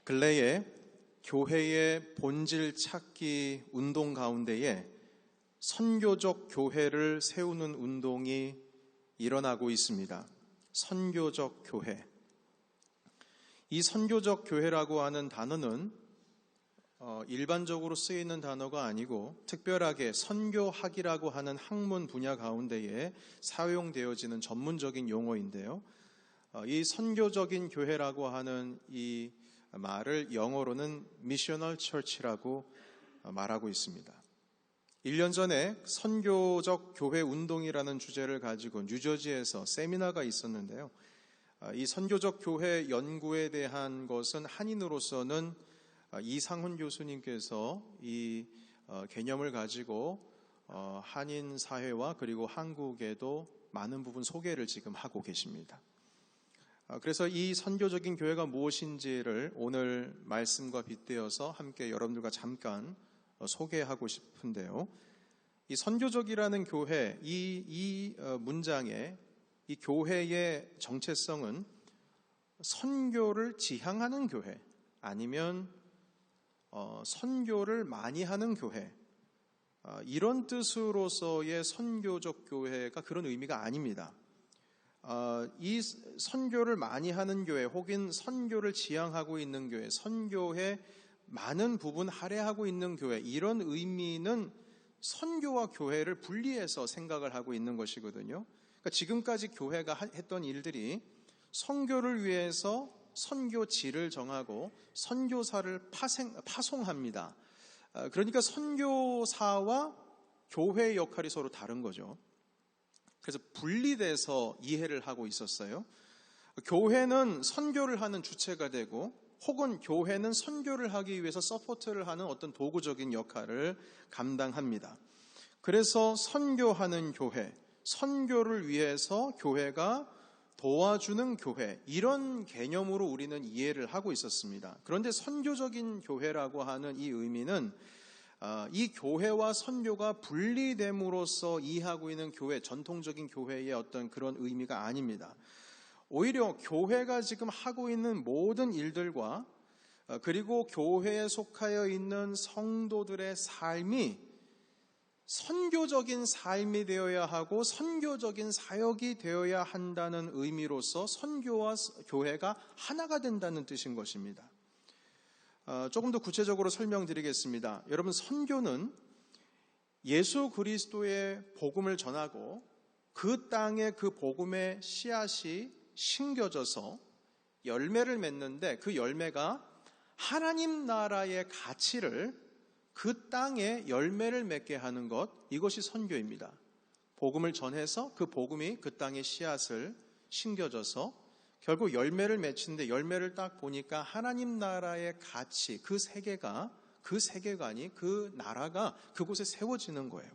근래에 교회의 본질 찾기 운동 가운데에 선교적 교회를 세우는 운동이 일어나고 있습니다. 선교적 교회. 이 선교적 교회라고 하는 단어는 일반적으로 쓰이는 단어가 아니고 특별하게 선교학이라고 하는 학문 분야 가운데에 사용되어지는 전문적인 용어인데요. 이 선교적인 교회라고 하는 이 말을 영어로는 Missional Church라고 말하고 있습니다. 1년 전에 선교적 교회 운동이라는 주제를 가지고 뉴저지에서 세미나가 있었는데요. 이 선교적 교회 연구에 대한 것은 한인으로서는 이상훈 교수님께서 이 개념을 가지고 한인 사회와 그리고 한국에도 많은 부분 소개를 지금 하고 계십니다. 그래서 이 선교적인 교회가 무엇인지를 오늘 말씀과 빗대어서 함께 여러분들과 잠깐 소개하고 싶은데요. 이 선교적이라는 교회, 이 문장의 이 교회의 정체성은 선교를 지향하는 교회 아니면 선교를 많이 하는 교회, 이런 뜻으로서의 선교적 교회가 그런 의미가 아닙니다. 이 선교를 많이 하는 교회 혹은 선교를 지향하고 있는 교회, 선교에 많은 부분 할애하고 있는 교회, 이런 의미는 선교와 교회를 분리해서 생각을 하고 있는 것이거든요. 그러니까 지금까지 교회가 했던 일들이 선교를 위해서 선교지를 정하고 선교사를 파송합니다. 그러니까 선교사와 교회의 역할이 서로 다른 거죠. 그래서 분리돼서 이해를 하고 있었어요. 교회는 선교를 하는 주체가 되고 혹은 교회는 선교를 하기 위해서 서포트를 하는 어떤 도구적인 역할을 감당합니다. 그래서 선교하는 교회, 선교를 위해서 교회가 도와주는 교회, 이런 개념으로 우리는 이해를 하고 있었습니다. 그런데 선교적인 교회라고 하는 이 의미는 이 교회와 선교가 분리됨으로써 이해하고 있는 교회, 전통적인 교회의 어떤 그런 의미가 아닙니다. 오히려 교회가 지금 하고 있는 모든 일들과 그리고 교회에 속하여 있는 성도들의 삶이 선교적인 삶이 되어야 하고 선교적인 사역이 되어야 한다는 의미로서 선교와 교회가 하나가 된다는 뜻인 것입니다. 조금 더 구체적으로 설명드리겠습니다. 여러분, 선교는 예수 그리스도의 복음을 전하고 그 땅에 그 복음의 씨앗이 심겨져서 열매를 맺는데 그 열매가 하나님 나라의 가치를 그 땅에 열매를 맺게 하는 것, 이것이 선교입니다. 복음을 전해서 그 복음이 그 땅에 씨앗을 심겨져서 결국 열매를 맺히는데 열매를 딱 보니까 하나님 나라의 가치, 그 세계관이, 그 나라가 그곳에 세워지는 거예요.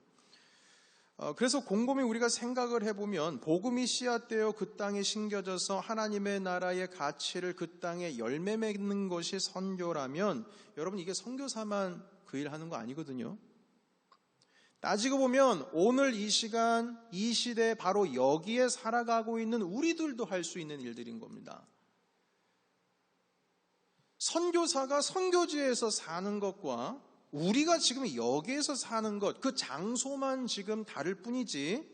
그래서 곰곰이 우리가 생각을 해보면 복음이 씨앗되어 그 땅에 심겨져서 하나님의 나라의 가치를 그 땅에 열매 맺는 것이 선교라면 여러분, 이게 선교사만 그 일 하는 거 아니거든요. 따지고 보면 오늘 이 시간, 이 시대 바로 여기에 살아가고 있는 우리들도 할 수 있는 일들인 겁니다. 선교사가 선교지에서 사는 것과 우리가 지금 여기에서 사는 것, 그 장소만 지금 다를 뿐이지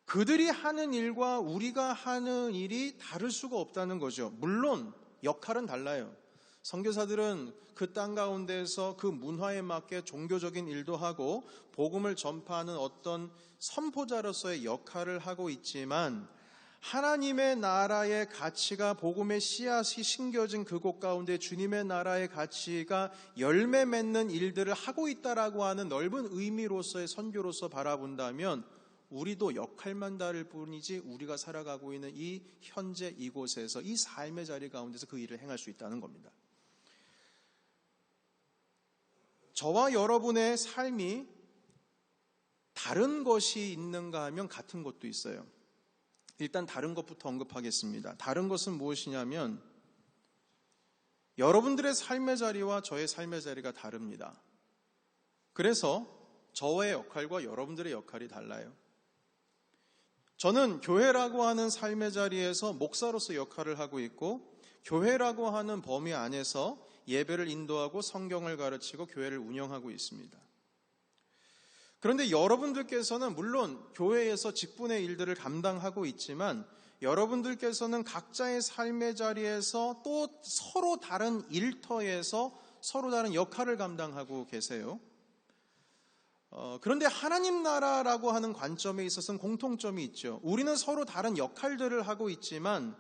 그들이 하는 일과 우리가 하는 일이 다를 수가 없다는 거죠. 물론 역할은 달라요. 선교사들은 그 땅 가운데서 그 문화에 맞게 종교적인 일도 하고 복음을 전파하는 어떤 선포자로서의 역할을 하고 있지만 하나님의 나라의 가치가 복음의 씨앗이 심겨진 그곳 가운데 주님의 나라의 가치가 열매 맺는 일들을 하고 있다라고 하는 넓은 의미로서의 선교로서 바라본다면 우리도 역할만 다를 뿐이지 우리가 살아가고 있는 이 현재 이곳에서 이 삶의 자리 가운데서 그 일을 행할 수 있다는 겁니다. 저와 여러분의 삶이 다른 것이 있는가 하면 같은 것도 있어요. 일단 다른 것부터 언급하겠습니다. 다른 것은 무엇이냐면 여러분들의 삶의 자리와 저의 삶의 자리가 다릅니다. 그래서 저의 역할과 여러분들의 역할이 달라요. 저는 교회라고 하는 삶의 자리에서 목사로서 역할을 하고 있고 교회라고 하는 범위 안에서 예배를 인도하고 성경을 가르치고 교회를 운영하고 있습니다. 그런데 여러분들께서는 물론 교회에서 직분의 일들을 감당하고 있지만 여러분들께서는 각자의 삶의 자리에서 또 서로 다른 일터에서 서로 다른 역할을 감당하고 계세요. 그런데 하나님 나라라고 하는 관점에 있어서는 공통점이 있죠. 우리는 서로 다른 역할들을 하고 있지만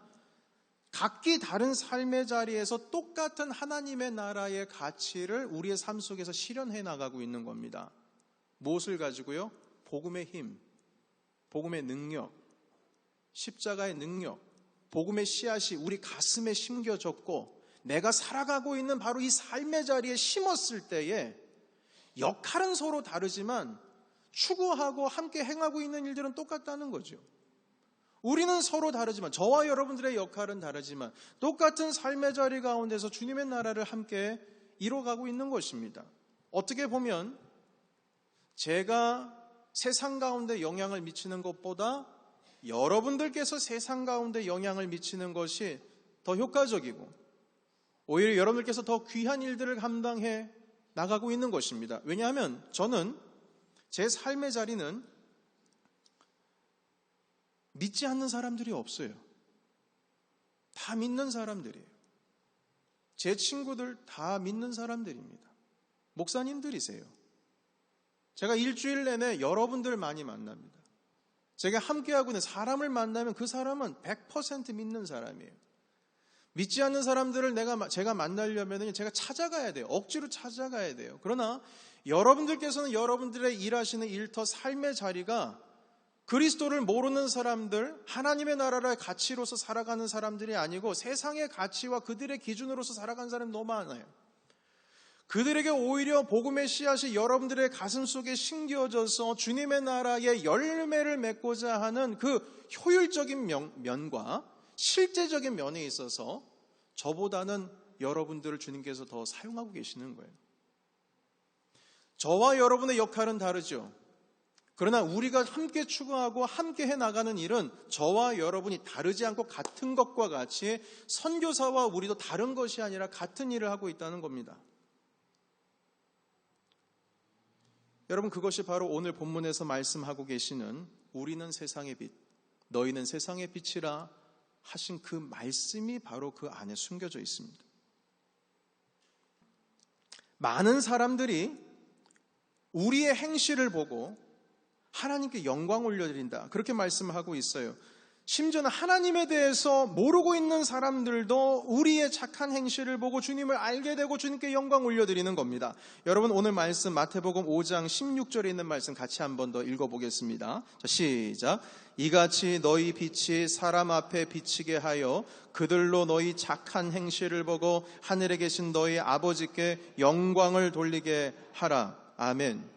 각기 다른 삶의 자리에서 똑같은 하나님의 나라의 가치를 우리의 삶 속에서 실현해 나가고 있는 겁니다. 무엇을 가지고요? 복음의 힘, 복음의 능력, 십자가의 능력, 복음의 씨앗이 우리 가슴에 심겨졌고 내가 살아가고 있는 바로 이 삶의 자리에 심었을 때에 역할은 서로 다르지만 추구하고 함께 행하고 있는 일들은 똑같다는 거죠. 우리는 서로 다르지만 저와 여러분들의 역할은 다르지만 똑같은 삶의 자리 가운데서 주님의 나라를 함께 이뤄가고 있는 것입니다. 어떻게 보면 제가 세상 가운데 영향을 미치는 것보다 여러분들께서 세상 가운데 영향을 미치는 것이 더 효과적이고 오히려 여러분들께서 더 귀한 일들을 감당해 나가고 있는 것입니다. 왜냐하면 저는 제 삶의 자리는 믿지 않는 사람들이 없어요. 다 믿는 사람들이에요. 제 친구들 다 믿는 사람들입니다. 목사님들이세요. 제가 일주일 내내 여러분들 많이 만납니다. 제가 함께하고 있는 사람을 만나면 그 사람은 100% 믿는 사람이에요. 믿지 않는 사람들을 제가 만나려면 제가 찾아가야 돼요. 억지로 찾아가야 돼요. 그러나 여러분들께서는 여러분들의 일하시는 일터 삶의 자리가 그리스도를 모르는 사람들, 하나님의 나라의 가치로서 살아가는 사람들이 아니고 세상의 가치와 그들의 기준으로서 살아가는 사람이 너무 많아요. 그들에게 오히려 복음의 씨앗이 여러분들의 가슴 속에 심겨져서 주님의 나라의 열매를 맺고자 하는 그 효율적인 면과 실제적인 면에 있어서 저보다는 여러분들을 주님께서 더 사용하고 계시는 거예요. 저와 여러분의 역할은 다르죠. 그러나 우리가 함께 추구하고 함께 해나가는 일은 저와 여러분이 다르지 않고 같은 것과 같이 선교사와 우리도 다른 것이 아니라 같은 일을 하고 있다는 겁니다. 여러분, 그것이 바로 오늘 본문에서 말씀하고 계시는 우리는 세상의 빛, 너희는 세상의 빛이라 하신 그 말씀이 바로 그 안에 숨겨져 있습니다. 많은 사람들이 우리의 행실을 보고 하나님께 영광 올려드린다, 그렇게 말씀하고 있어요. 심지어는 하나님에 대해서 모르고 있는 사람들도 우리의 착한 행실을 보고 주님을 알게 되고 주님께 영광 올려드리는 겁니다. 여러분, 오늘 말씀 마태복음 5장 16절에 있는 말씀 같이 한 번 더 읽어보겠습니다. 자, 시작. 이같이 너희 빛이 사람 앞에 비치게 하여 그들로 너희 착한 행실을 보고 하늘에 계신 너희 아버지께 영광을 돌리게 하라. 아멘.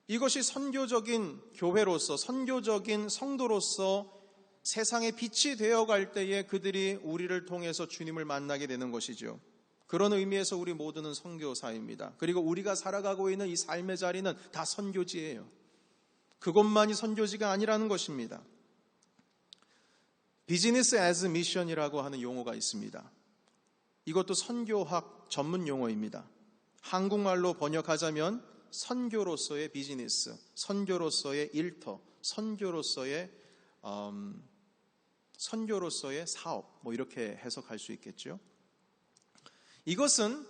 이것이 선교적인 교회로서, 선교적인 성도로서 세상에 빛이 되어갈 때에 그들이 우리를 통해서 주님을 만나게 되는 것이죠. 그런 의미에서 우리 모두는 선교사입니다. 그리고 우리가 살아가고 있는 이 삶의 자리는 다 선교지예요. 그것만이 선교지가 아니라는 것입니다. 비즈니스 애즈 미션이라고 하는 용어가 있습니다. 이것도 선교학 전문 용어입니다. 한국말로 번역하자면 선교로서의 비즈니스, 선교로서의 일터, 선교로서의 사업, 이렇게 해석할 수 있겠죠. 이것은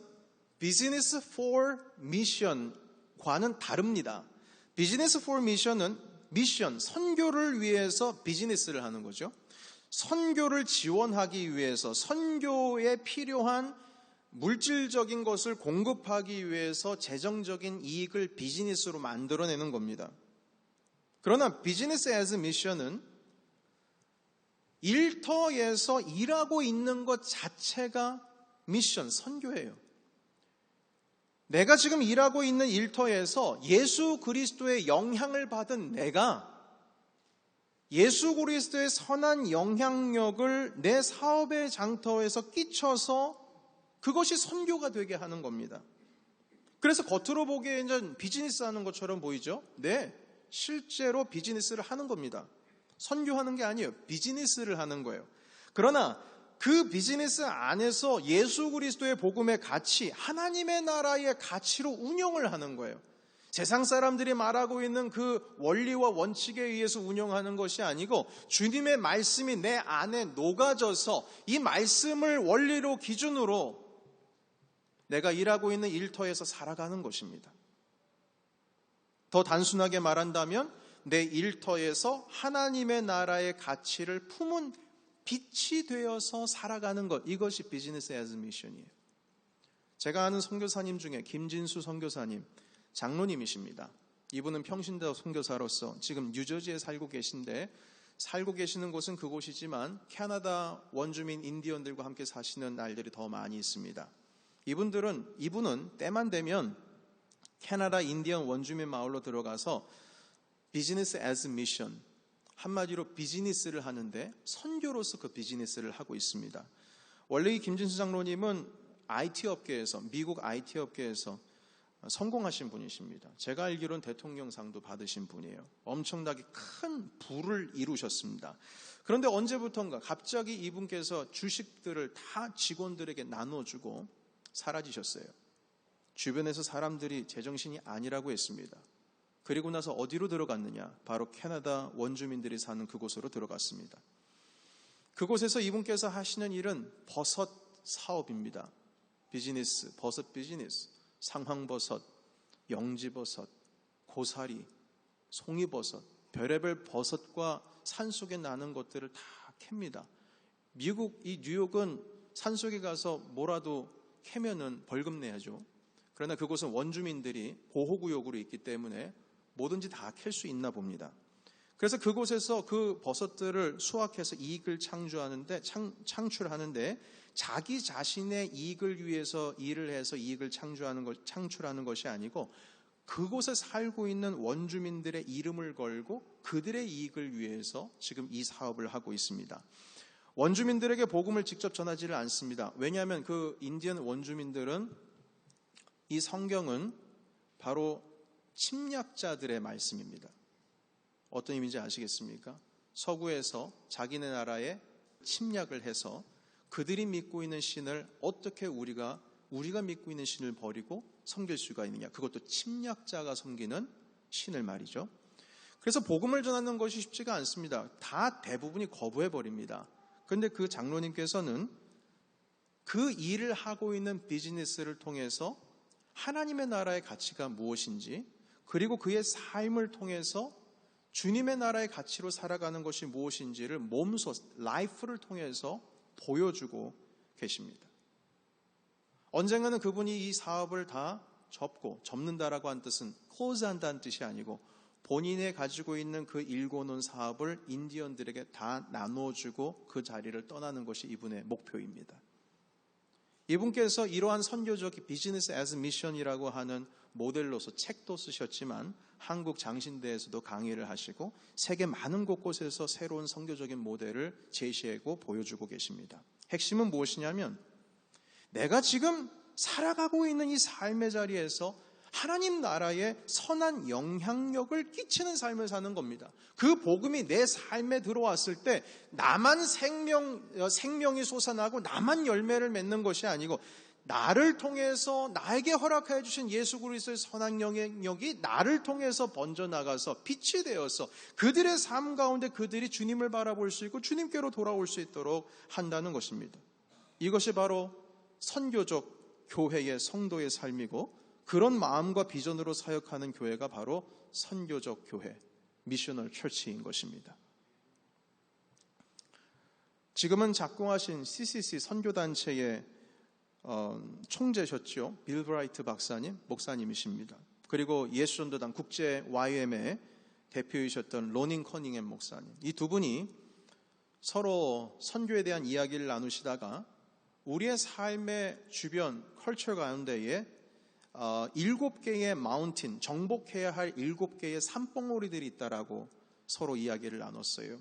비즈니스 for mission과는 다릅니다. 비즈니스 for mission은 미션, 선교를 위해서 비즈니스를 하는 거죠. 선교를 지원하기 위해서 선교에 필요한 물질적인 것을 공급하기 위해서 재정적인 이익을 비즈니스로 만들어내는 겁니다. 그러나 비즈니스 애즈 미션은 일터에서 일하고 있는 것 자체가 미션, 선교예요. 내가 지금 일하고 있는 일터에서 예수 그리스도의 영향을 받은 내가 예수 그리스도의 선한 영향력을 내 사업의 장터에서 끼쳐서 그것이 선교가 되게 하는 겁니다. 그래서 겉으로 보기에는 비즈니스 하는 것처럼 보이죠? 네, 실제로 비즈니스를 하는 겁니다. 선교하는 게 아니에요. 비즈니스를 하는 거예요. 그러나 그 비즈니스 안에서 예수 그리스도의 복음의 가치, 하나님의 나라의 가치로 운영을 하는 거예요. 세상 사람들이 말하고 있는 그 원리와 원칙에 의해서 운영하는 것이 아니고 주님의 말씀이 내 안에 녹아져서 이 말씀을 원리로 기준으로 내가 일하고 있는 일터에서 살아가는 것입니다. 더 단순하게 말한다면 내 일터에서 하나님의 나라의 가치를 품은 빛이 되어서 살아가는 것, 이것이 비즈니스 애즈 미션이에요. 제가 아는 선교사님 중에 김진수 선교사님, 장로님이십니다. 이분은 평신도 선교사로서 지금 뉴저지에 살고 계신데, 살고 계시는 곳은 그곳이지만 캐나다 원주민 인디언들과 함께 사시는 날들이 더 많이 있습니다. 이분은 때만 되면 캐나다 인디언 원주민 마을로 들어가서 비즈니스 애즈 미션, 한마디로 비즈니스를 하는데 선교로서 그 비즈니스를 하고 있습니다. 원래 이 김진수 장로님은 IT 업계에서, 미국 IT 업계에서 성공하신 분이십니다. 제가 알기로는 대통령상도 받으신 분이에요. 엄청나게 큰 부를 이루셨습니다. 그런데 언제부턴가 갑자기 이분께서 주식들을 다 직원들에게 나눠주고 사라지셨어요. 주변에서 사람들이 제정신이 아니라고 했습니다. 그리고 나서 어디로 들어갔느냐? 바로 캐나다 원주민들이 사는 그곳으로 들어갔습니다. 그곳에서 이분께서 하시는 일은 버섯 사업입니다. 비즈니스, 버섯 비즈니스, 상황버섯, 영지버섯, 고사리, 송이버섯, 별의별 버섯과 산속에 나는 것들을 다 캡니다. 미국 이 뉴욕은 산속에 가서 뭐라도 캐면은 벌금 내야죠. 그러나 그곳은 원주민들이 보호구역으로 있기 때문에 뭐든지 다 캘 수 있나 봅니다. 그래서 그곳에서 그 버섯들을 수확해서 이익을 창출하는데 자기 자신의 이익을 위해서 일을 해서 이익을 창출하는 것이 아니고 그곳에 살고 있는 원주민들의 이름을 걸고 그들의 이익을 위해서 지금 이 사업을 하고 있습니다. 원주민들에게 복음을 직접 전하지를 않습니다. 왜냐하면 그 인디언 원주민들은 이 성경은 바로 침략자들의 말씀입니다. 어떤 의미인지 아시겠습니까? 서구에서 자기네 나라에 침략을 해서 그들이 믿고 있는 신을 어떻게 우리가 믿고 있는 신을 버리고 섬길 수가 있느냐. 그것도 침략자가 섬기는 신을 말이죠. 그래서 복음을 전하는 것이 쉽지가 않습니다. 다 대부분이 거부해버립니다. 그런데 그 장로님께서는 그 일을 하고 있는 비즈니스를 통해서 하나님의 나라의 가치가 무엇인지, 그리고 그의 삶을 통해서 주님의 나라의 가치로 살아가는 것이 무엇인지를 몸소, 라이프를 통해서 보여주고 계십니다. 언젠가는 그분이 이 사업을 다 접는다라고 한 뜻은 클로즈한다는 뜻이 아니고 본인의 가지고 있는 그 일궈놓은 사업을 인디언들에게 다 나눠주고 그 자리를 떠나는 것이 이분의 목표입니다. 이분께서 이러한 선교적 비즈니스 애즈 미션이라고 하는 모델로서 책도 쓰셨지만 한국 장신대에서도 강의를 하시고 세계 많은 곳곳에서 새로운 선교적인 모델을 제시하고 보여주고 계십니다. 핵심은 무엇이냐면 내가 지금 살아가고 있는 이 삶의 자리에서 하나님 나라에 선한 영향력을 끼치는 삶을 사는 겁니다. 그 복음이 내 삶에 들어왔을 때 나만 생명이 솟아나고 나만 열매를 맺는 것이 아니고 나를 통해서 나에게 허락하여 주신 예수 그리스도의 선한 영향력이 나를 통해서 번져나가서 빛이 되어서 그들의 삶 가운데 그들이 주님을 바라볼 수 있고 주님께로 돌아올 수 있도록 한다는 것입니다. 이것이 바로 선교적 교회의 성도의 삶이고 그런 마음과 비전으로 사역하는 교회가 바로 선교적 교회, 미셔널 처치인 것입니다. 지금은 작공하신 CCC 선교단체의 총재셨죠. 빌 브라이트 박사님, 목사님이십니다. 그리고 예수전도단 국제 YM의 대표이셨던 로닝 커닝햄 목사님. 이 두 분이 서로 선교에 대한 이야기를 나누시다가 우리의 삶의 주변 컬처 가운데에 7개의 마운틴, 정복해야 할 7개의 산봉우리들이 있다라고 서로 이야기를 나눴어요.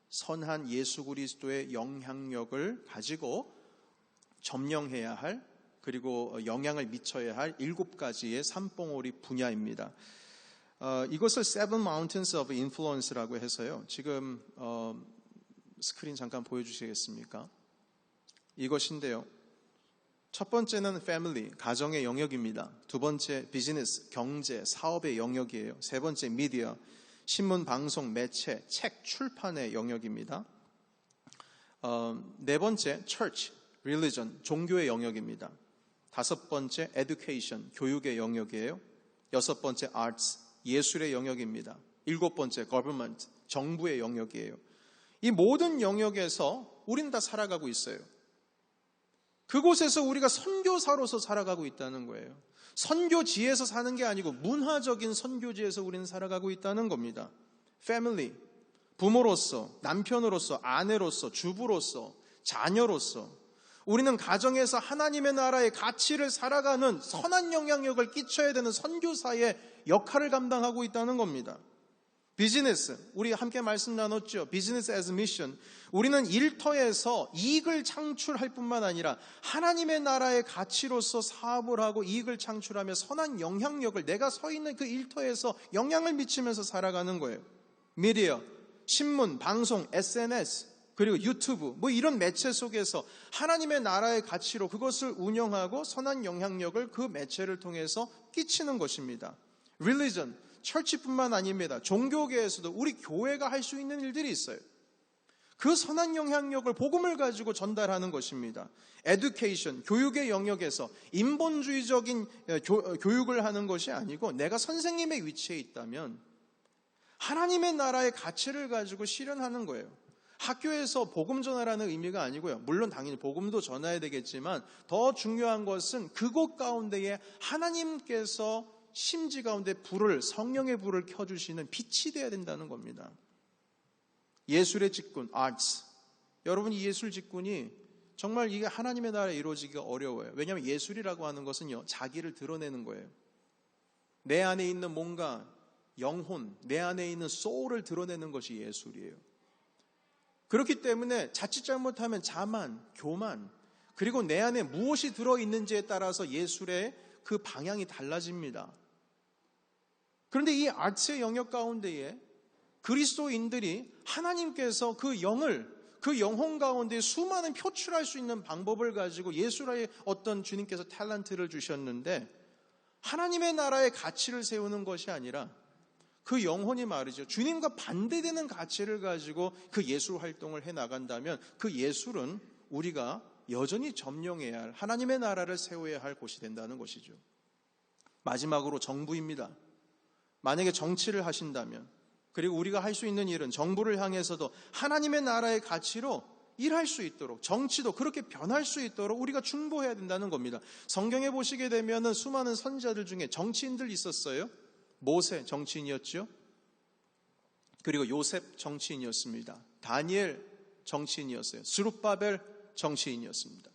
선한 예수 그리스도의 영향력을 가지고 점령해야 할, 그리고 영향을 미쳐야 할 7가지의 산봉우리 분야입니다. 이것을 Seven Mountains of Influence라고 해서요. 지금 스크린 잠깐 보여주시겠습니까? 이것인데요. 첫 번째는 family, 가정의 영역입니다. 두 번째 비즈니스, 경제, 사업의 영역이에요. 세 번째 미디어, 신문, 방송, 매체, 책, 출판의 영역입니다. 네 번째 church, religion, 종교의 영역입니다. 다섯 번째 education, 교육의 영역이에요. 여섯 번째 arts, 예술의 영역입니다. 일곱 번째 government, 정부의 영역이에요. 이 모든 영역에서 우리는 다 살아가고 있어요. 그곳에서 우리가 선교사로서 살아가고 있다는 거예요. 선교지에서 사는 게 아니고 문화적인 선교지에서 우리는 살아가고 있다는 겁니다. 패밀리, 부모로서, 남편으로서, 아내로서, 주부로서, 자녀로서 우리는 가정에서 하나님의 나라의 가치를 살아가는 선한 영향력을 끼쳐야 되는 선교사의 역할을 감당하고 있다는 겁니다. 비즈니스, 우리 함께 말씀 나눴죠. 비즈니스 as mission. 우리는 일터에서 이익을 창출할 뿐만 아니라 하나님의 나라의 가치로서 사업을 하고 이익을 창출하며 선한 영향력을 내가 서 있는 그 일터에서 영향을 미치면서 살아가는 거예요. 미디어, 신문, 방송, SNS, 그리고 유튜브, 이런 매체 속에서 하나님의 나라의 가치로 그것을 운영하고 선한 영향력을 그 매체를 통해서 끼치는 것입니다. Religion, 철치뿐만 아닙니다. 종교계에서도 우리 교회가 할 수 있는 일들이 있어요. 그 선한 영향력을 복음을 가지고 전달하는 것입니다. Education, 교육의 영역에서 인본주의적인 교육을 하는 것이 아니고 내가 선생님의 위치에 있다면 하나님의 나라의 가치를 가지고 실현하는 거예요. 학교에서 복음 전하라는 의미가 아니고요. 물론 당연히 복음도 전해야 되겠지만 더 중요한 것은 그곳 가운데에 하나님께서 심지 가운데 성령의 불을 켜주시는 빛이 되어야 된다는 겁니다. 예술의 직군, arts. 여러분, 이 예술 직군이 정말 이게 하나님의 나라에 이루어지기가 어려워요. 왜냐하면 예술이라고 하는 것은요, 자기를 드러내는 거예요. 내 안에 있는 뭔가 영혼, 내 안에 있는 소울을 드러내는 것이 예술이에요. 그렇기 때문에 자칫 잘못하면 자만, 교만, 그리고 내 안에 무엇이 들어있는지에 따라서 예술의 그 방향이 달라집니다. 그런데 이 아트의 영역 가운데에 그리스도인들이 하나님께서 그 영혼 가운데 수많은 표출할 수 있는 방법을 가지고 예술의 어떤 주님께서 탤런트를 주셨는데 하나님의 나라의 가치를 세우는 것이 아니라 그 영혼이 말이죠. 주님과 반대되는 가치를 가지고 그 예술 활동을 해나간다면 그 예술은 우리가 여전히 점령해야 할 하나님의 나라를 세워야 할 곳이 된다는 것이죠. 마지막으로 정부입니다. 만약에 정치를 하신다면 그리고 우리가 할 수 있는 일은 정부를 향해서도 하나님의 나라의 가치로 일할 수 있도록 정치도 그렇게 변할 수 있도록 우리가 중보해야 된다는 겁니다. 성경에 보시게 되면 수많은 선지자들 중에 정치인들 있었어요. 모세 정치인이었죠. 그리고 요셉 정치인이었습니다. 다니엘 정치인이었어요. 스룹바벨 정치인이었습니다.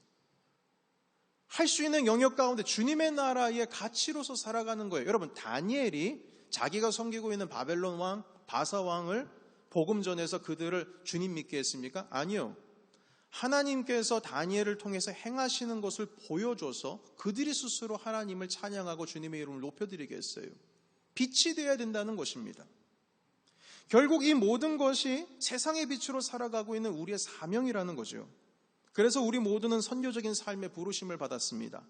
할 수 있는 영역 가운데 주님의 나라의 가치로서 살아가는 거예요. 여러분, 다니엘이 자기가 섬기고 있는 바벨론 왕, 바사 왕을 복음 전해서 그들을 주님 믿게 했습니까? 아니요. 하나님께서 다니엘을 통해서 행하시는 것을 보여줘서 그들이 스스로 하나님을 찬양하고 주님의 이름을 높여드리게 했어요. 빛이 되어야 된다는 것입니다. 결국 이 모든 것이 세상의 빛으로 살아가고 있는 우리의 사명이라는 거죠. 그래서 우리 모두는 선교적인 삶의 부르심을 받았습니다.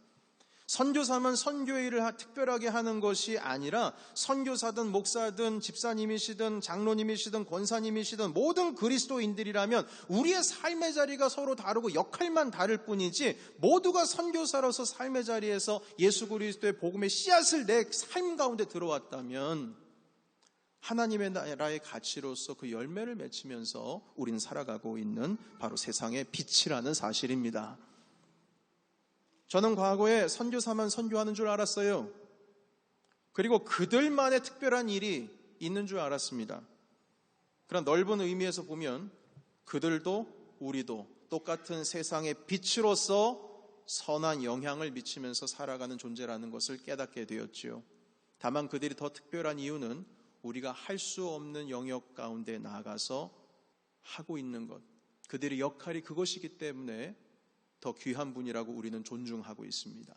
선교사만 선교의 일을 특별하게 하는 것이 아니라 선교사든 목사든 집사님이시든 장로님이시든 권사님이시든 모든 그리스도인들이라면 우리의 삶의 자리가 서로 다르고 역할만 다를 뿐이지 모두가 선교사로서 삶의 자리에서 예수 그리스도의 복음의 씨앗을 내 삶 가운데 들어왔다면 하나님의 나라의 가치로서 그 열매를 맺히면서 우리는 살아가고 있는 바로 세상의 빛이라는 사실입니다. 저는 과거에 선교사만 선교하는 줄 알았어요. 그리고 그들만의 특별한 일이 있는 줄 알았습니다. 그런 넓은 의미에서 보면 그들도 우리도 똑같은 세상의 빛으로서 선한 영향을 미치면서 살아가는 존재라는 것을 깨닫게 되었지요. 다만 그들이 더 특별한 이유는 우리가 할 수 없는 영역 가운데 나아가서 하고 있는 것, 그들의 역할이 그것이기 때문에 더 귀한 분이라고 우리는 존중하고 있습니다.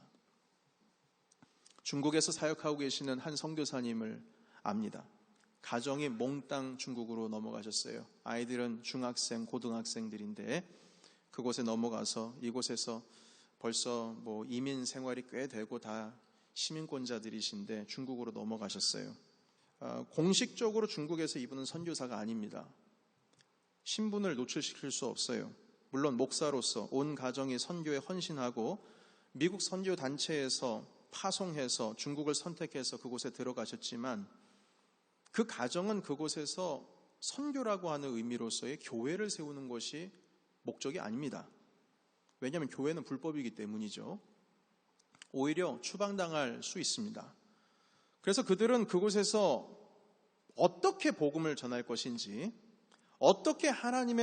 중국에서 사역하고 계시는 한 선교사님을 압니다. 가정이 몽땅 중국으로 넘어가셨어요. 아이들은 중학생, 고등학생들인데 그곳에 넘어가서 이곳에서 벌써 이민 생활이 꽤 되고 다 시민권자들이신데 중국으로 넘어가셨어요. 공식적으로 중국에서 이분은 선교사가 아닙니다. 신분을 노출시킬 수 없어요. 물론 목사로서 온 가정이 선교에 헌신하고 미국 선교 단체에서 파송해서 중국을 선택해서 그곳에 들어가셨지만 그 가정은 그곳에서 선교라고 하는 의미로서의 교회를 세우는 것이 목적이 아닙니다. 왜냐하면 교회는 불법이기 때문이죠. 오히려 추방당할 수 있습니다. 그래서 그들은 그곳에서 어떻게 복음을 전할 것인지, 어떻게 하나님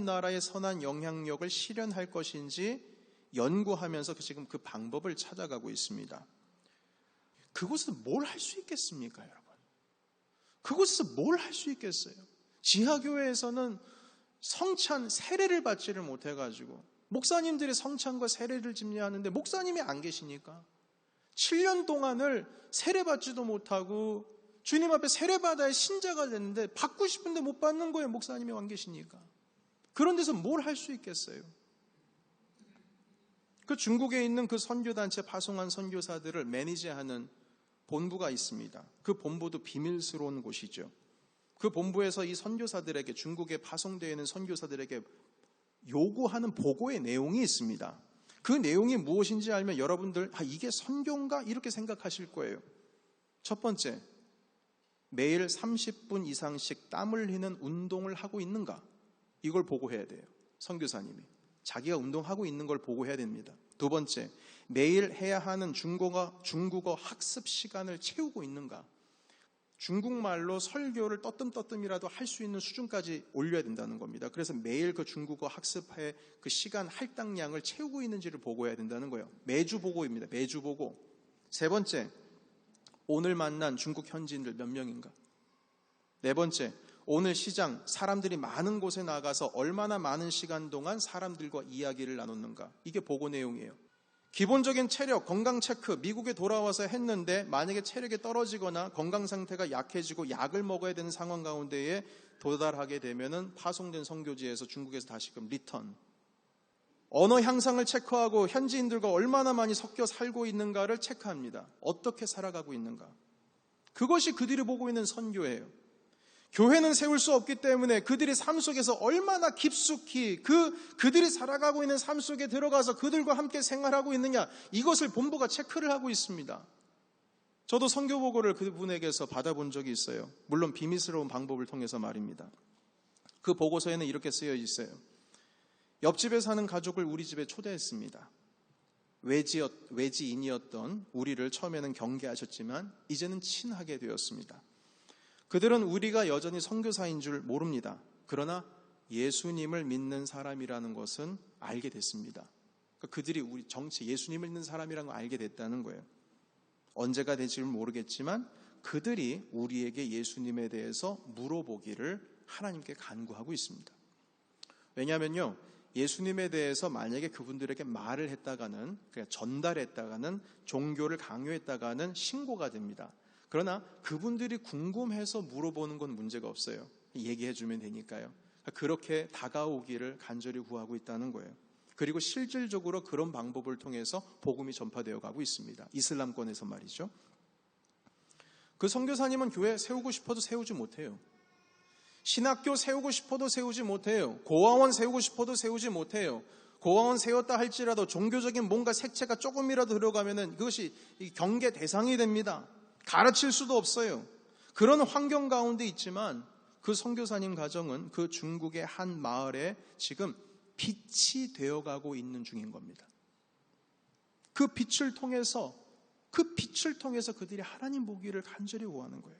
나라의 선한 영향력을 실현할 것인지 연구하면서 지금 그 방법을 찾아가고 있습니다. 그곳에서 뭘 할 수 있겠습니까, 여러분? 그곳에서 뭘 할 수 있겠어요? 지하교회에서는 성찬, 세례를 받지를 못해가지고 목사님들이 성찬과 세례를 집례하는데 목사님이 안 계시니까 7년 동안을 세례받지도 못하고 주님 앞에 세례받아야 신자가 됐는데 받고 싶은데 못 받는 거예요. 목사님이 안 계시니까. 그런 데서 뭘 할 수 있겠어요? 그 중국에 있는 그 선교단체 파송한 선교사들을 매니지하는 본부가 있습니다. 그 본부도 비밀스러운 곳이죠. 그 본부에서 이 선교사들에게, 중국에 파송되어 있는 선교사들에게 요구하는 보고의 내용이 있습니다. 그 내용이 무엇인지 알면 여러분들 이게 선교인가? 이렇게 생각하실 거예요. 첫 번째, 매일 30분 이상씩 땀을 흘리는 운동을 하고 있는가? 이걸 보고해야 돼요. 선교사님이 자기가 운동하고 있는 걸 보고해야 됩니다. 두 번째, 매일 해야 하는 중국어 학습 시간을 채우고 있는가? 중국말로 설교를 떠뜸떠뜸이라도 할 수 있는 수준까지 올려야 된다는 겁니다. 그래서 매일 그 중국어 학습의 그 시간 할당량을 채우고 있는지를 보고해야 된다는 거예요. 매주 보고입니다. 매주 보고. 세 번째, 오늘 만난 중국 현지인들 몇 명인가? 네 번째, 오늘 시장 사람들이 많은 곳에 나가서 얼마나 많은 시간 동안 사람들과 이야기를 나눴는가? 이게 보고 내용이에요. 기본적인 체력, 건강 체크 미국에 돌아와서 했는데 만약에 체력이 떨어지거나 건강 상태가 약해지고 약을 먹어야 되는 상황 가운데에 도달하게 되면은 파송된 선교지에서 중국에서 다시금 리턴. 언어 향상을 체크하고 현지인들과 얼마나 많이 섞여 살고 있는가를 체크합니다. 어떻게 살아가고 있는가. 그것이 그들이 보고 있는 선교예요. 교회는 세울 수 없기 때문에 그들이 삶 속에서 얼마나 깊숙이 그들이 살아가고 있는 삶 속에 들어가서 그들과 함께 생활하고 있느냐, 이것을 본부가 체크를 하고 있습니다. 저도 선교 보고를 그분에게서 받아본 적이 있어요. 물론 비밀스러운 방법을 통해서 말입니다. 그 보고서에는 이렇게 쓰여 있어요. 옆집에 사는 가족을 우리 집에 초대했습니다. 외지인이었던 우리를 처음에는 경계하셨지만 이제는 친하게 되었습니다. 그들은 우리가 여전히 선교사인 줄 모릅니다. 그러나 예수님을 믿는 사람이라는 것은 알게 됐습니다. 그들이 우리 정치 예수님을 믿는 사람이라는 걸 알게 됐다는 거예요. 언제가 될지는 모르겠지만 그들이 우리에게 예수님에 대해서 물어보기를 하나님께 간구하고 있습니다. 왜냐하면요, 예수님에 대해서 만약에 그분들에게 말을 했다가는, 그냥 전달했다가는, 종교를 강요했다가는 신고가 됩니다. 그러나 그분들이 궁금해서 물어보는 건 문제가 없어요. 얘기해 주면 되니까요. 그렇게 다가오기를 간절히 구하고 있다는 거예요. 그리고 실질적으로 그런 방법을 통해서 복음이 전파되어 가고 있습니다. 이슬람권에서 말이죠. 그 선교사님은 교회 세우고 싶어도 세우지 못해요. 신학교 세우고 싶어도 세우지 못해요. 고아원 세우고 싶어도 세우지 못해요. 고아원 세웠다 할지라도 종교적인 뭔가 색채가 조금이라도 들어가면은 그것이 경계 대상이 됩니다. 가르칠 수도 없어요. 그런 환경 가운데 있지만 그 선교사님 가정은 그 중국의 한 마을에 지금 빛이 되어가고 있는 중인 겁니다. 그 빛을 통해서 그들이 하나님 보기를 간절히 구하는 거예요.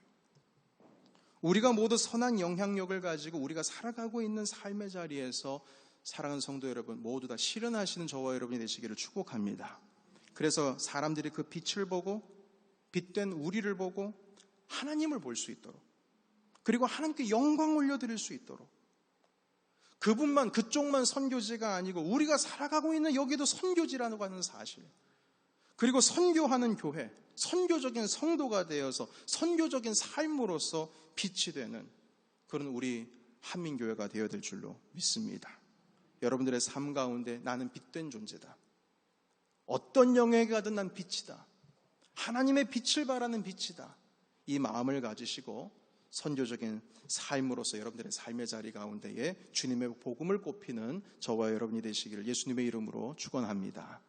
우리가 모두 선한 영향력을 가지고 우리가 살아가고 있는 삶의 자리에서 사랑하는 성도 여러분 모두 다 실현하시는 저와 여러분이 되시기를 축복합니다. 그래서 사람들이 그 빛을 보고 빛된 우리를 보고 하나님을 볼 수 있도록, 그리고 하나님께 영광 올려드릴 수 있도록, 그쪽만 선교지가 아니고 우리가 살아가고 있는 여기도 선교지라고 하는 사실, 그리고 선교하는 교회, 선교적인 성도가 되어서 선교적인 삶으로서 빛이 되는 그런 우리 한민교회가 되어야 될 줄로 믿습니다. 여러분들의 삶 가운데 나는 빛된 존재다. 어떤 영역에 가든 난 빛이다. 하나님의 빛을 바라는 빛이다. 이 마음을 가지시고 선교적인 삶으로서 여러분들의 삶의 자리 가운데에 주님의 복음을 꽃피는 저와 여러분이 되시기를 예수님의 이름으로 축원합니다.